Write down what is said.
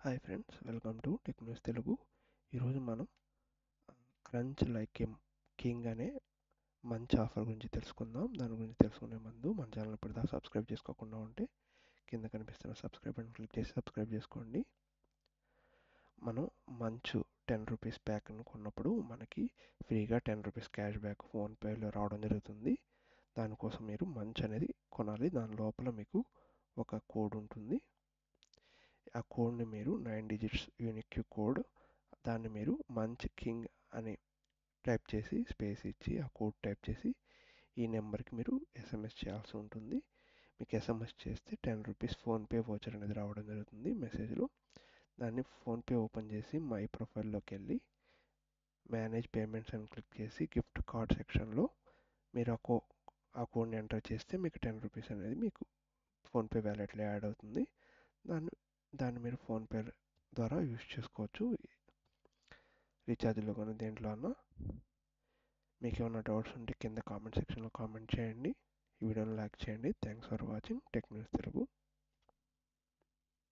Hi friends, welcome to tech news Telugu. ఈరోజు మనం crunch like a king అనే మంచి ఆఫర్ గురించి తెలుసుకుందాం. దాని గురించి తెలుసుకునే ముందు మన ఛానల్ ఇప్పటిదాకా సబ్స్క్రైబ్ చేసుకోకుండా ఉంటే కింద కనిపిస్తున్న సబ్స్క్రైబ్ బటన్ క్లిక్ చేసి సబ్స్క్రైబ్ చేసుకోండి. మనం మంచు ₹10 ప్యాక్ను కొన్నప్పుడు మనకి ఫ్రీగా ₹10 క్యాష్ బ్యాక్ ఫోన్పేలో రావడం జరుగుతుంది. దానికోసం మీరు మంచ్ అనేది కొనాలి. దాని లోపల మీకు ఒక కోడ్ ఉంటుంది. ఆ కోడ్ని మీరు 9 డిజిట్స్ యూనిక్ కోడ్, దాన్ని మీరు మంచ్ కింగ్ అని టైప్ చేసి స్పేస్ ఇచ్చి ఆ కోడ్ టైప్ చేసి ఈ నెంబర్కి మీరు ఎస్ఎంఎస్ చేయాల్సి ఉంటుంది. మీకు ఎస్ఎంఎస్ చేస్తే ₹10 ఫోన్పే వోచర్ అనేది రావడం జరుగుతుంది మెసేజ్లో. దాన్ని ఫోన్పే ఓపెన్ చేసి మై ప్రొఫైల్లోకి వెళ్ళి మేనేజ్ పేమెంట్స్ అని క్లిక్ చేసి గిఫ్ట్ కార్డ్ సెక్షన్లో మీరు ఆ కోడ్ని ఎంటర్ చేస్తే మీకు ₹10 అనేది మీకు ఫోన్పే వ్యాలెట్లో యాడ్ అవుతుంది. దాన్ని మీరు ఫోన్పే ద్వారా యూజ్ చేసుకోవచ్చు, రీఛార్జ్లో కానీ దేంట్లో అన్నా. మీకు ఏమైనా డౌట్స్ ఉంటే కింద కామెంట్ సెక్షన్లో కామెంట్ చేయండి. ఈ వీడియోని లైక్ చేయండి. Thanks for watching tech news Telugu.